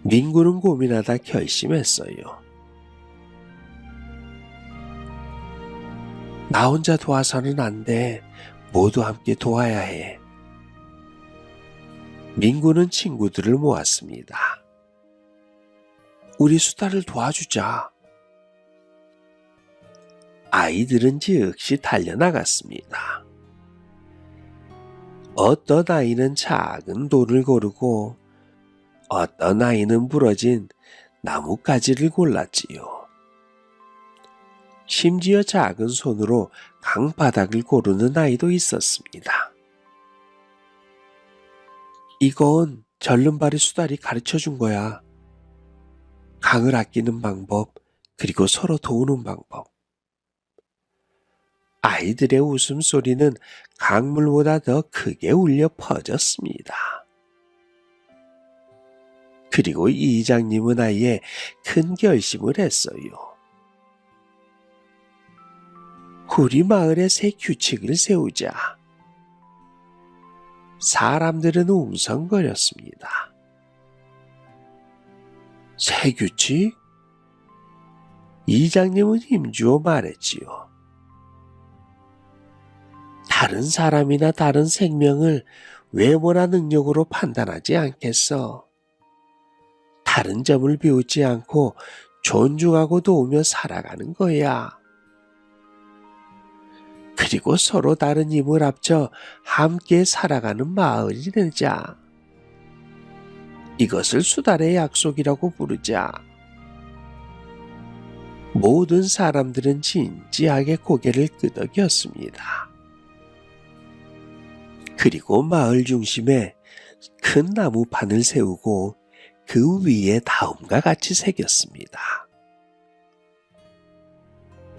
민구는 고민하다 결심했어요. 나 혼자 도와서는 안 돼. 모두 함께 도와야 해. 민구는 친구들을 모았습니다. 우리 수달을 도와주자. 아이들은 즉시 달려나갔습니다. 어떤 아이는 작은 돌을 고르고 어떤 아이는 부러진 나뭇가지를 골랐지요. 심지어 작은 손으로 강바닥을 고르는 아이도 있었습니다. 이건 절름발이 수달이 가르쳐준 거야. 강을 아끼는 방법, 그리고 서로 도우는 방법. 아이들의 웃음소리는 강물보다 더 크게 울려 퍼졌습니다. 그리고 이장님은 아예 큰 결심을 했어요. 우리 마을에 새 규칙을 세우자. 사람들은 웅성거렸습니다. 새 규칙? 이장님은 힘주어 말했지요. 다른 사람이나 다른 생명을 외모나 능력으로 판단하지 않겠어. 다른 점을 비웃지 않고 존중하고 도우며 살아가는 거야. 그리고 서로 다른 힘을 합쳐 함께 살아가는 마을이 되자. 이것을 수달의 약속이라고 부르자. 모든 사람들은 진지하게 고개를 끄덕였습니다. 그리고 마을 중심에 큰 나무판을 세우고 그 위에 다음과 같이 새겼습니다.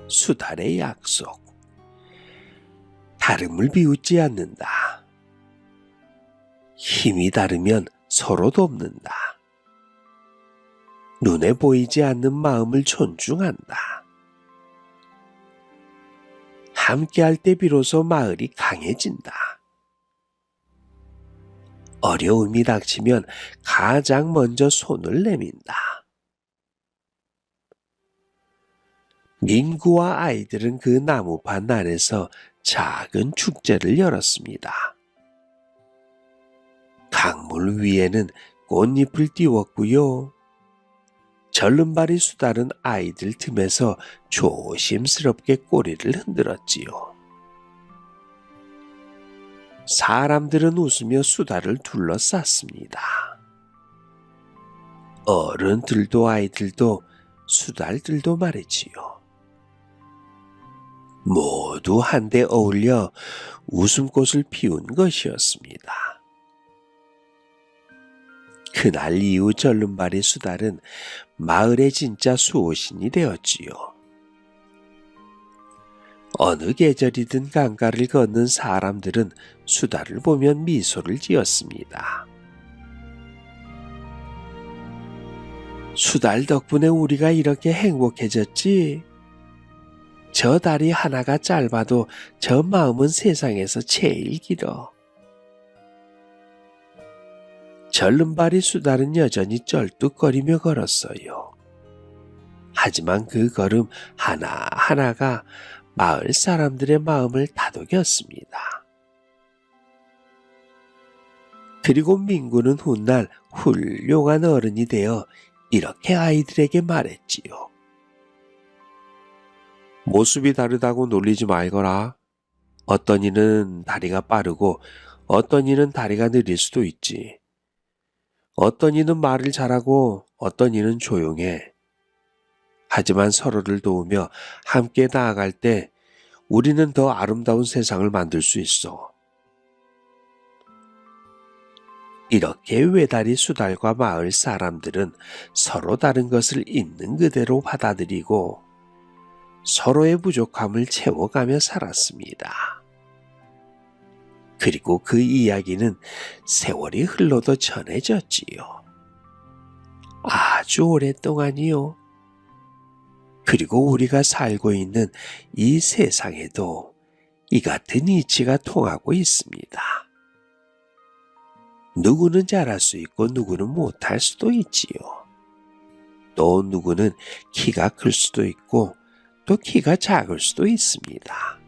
수달의 약속. 다름을 비웃지 않는다. 힘이 다르면 서로 돕는다. 눈에 보이지 않는 마음을 존중한다. 함께할 때 비로소 마을이 강해진다. 어려움이 닥치면 가장 먼저 손을 내민다. 민구와 아이들은 그 나무판 아래서 작은 축제를 열었습니다. 강물 위에는 꽃잎을 띄웠고요. 절름발이 수달은 아이들 틈에서 조심스럽게 꼬리를 흔들었지요. 사람들은 웃으며 수달을 둘러쌌습니다. 어른들도 아이들도 수달들도 말이지요. 모두 한데 어울려 웃음꽃을 피운 것이었습니다. 그날 이후 절름발이 수달은 마을의 진짜 수호신이 되었지요. 어느 계절이든 강가를 걷는 사람들은 수달을 보면 미소를 지었습니다. 수달 덕분에 우리가 이렇게 행복해졌지? 저 다리 하나가 짧아도 저 마음은 세상에서 제일 길어. 절름발이 수달은 여전히 쩔뚝거리며 걸었어요. 하지만 그 걸음 하나하나가 마을 사람들의 마음을 다독였습니다. 그리고 민구는 훗날 훌륭한 어른이 되어 이렇게 아이들에게 말했지요. 모습이 다르다고 놀리지 말거라. 어떤 이는 다리가 빠르고 어떤 이는 다리가 느릴 수도 있지. 어떤 이는 말을 잘하고 어떤 이는 조용해. 하지만 서로를 도우며 함께 나아갈 때 우리는 더 아름다운 세상을 만들 수 있어. 이렇게 외다리 수달과 마을 사람들은 서로 다른 것을 있는 그대로 받아들이고 서로의 부족함을 채워가며 살았습니다. 그리고 그 이야기는 세월이 흘러도 전해졌지요. 아주 오랫동안이요. 그리고 우리가 살고 있는 이 세상에도 이 같은 이치가 통하고 있습니다. 누구는 잘할 수 있고 누구는 못할 수도 있지요. 또 누구는 키가 클 수도 있고 또 키가 작을 수도 있습니다.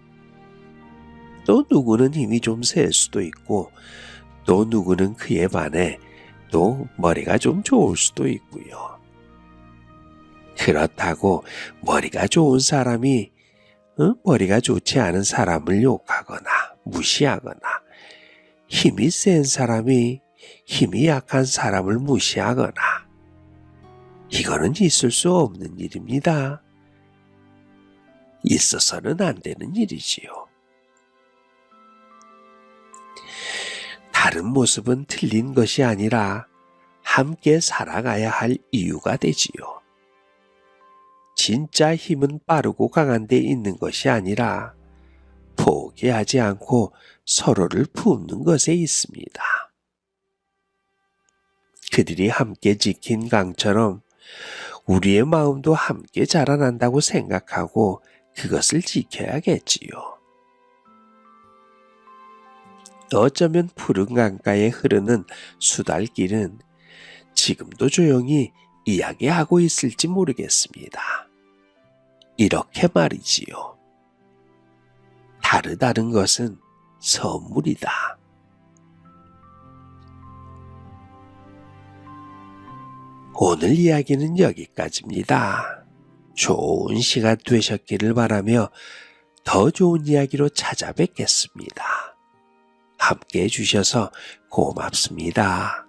또 누구는 힘이 좀 셀 수도 있고 또 누구는 그에 반해 또 머리가 좀 좋을 수도 있고요. 그렇다고 머리가 좋은 사람이 머리가 좋지 않은 사람을 욕하거나 무시하거나 힘이 센 사람이 힘이 약한 사람을 무시하거나 이거는 있을 수 없는 일입니다. 있어서는 안 되는 일이지요. 다른 모습은 틀린 것이 아니라 함께 살아가야 할 이유가 되지요. 진짜 힘은 빠르고 강한 데 있는 것이 아니라 포기하지 않고 서로를 품는 것에 있습니다. 그들이 함께 지킨 강처럼 우리의 마음도 함께 자라난다고 생각하고 그것을 지켜야겠지요. 어쩌면 푸른 강가에 흐르는 수달길은 지금도 조용히 이야기하고 있을지 모르겠습니다. 이렇게 말이지요. 다르다는 것은 선물이다. 오늘 이야기는 여기까지입니다. 좋은 시간 되셨기를 바라며 더 좋은 이야기로 찾아뵙겠습니다. 함께 해주셔서 고맙습니다.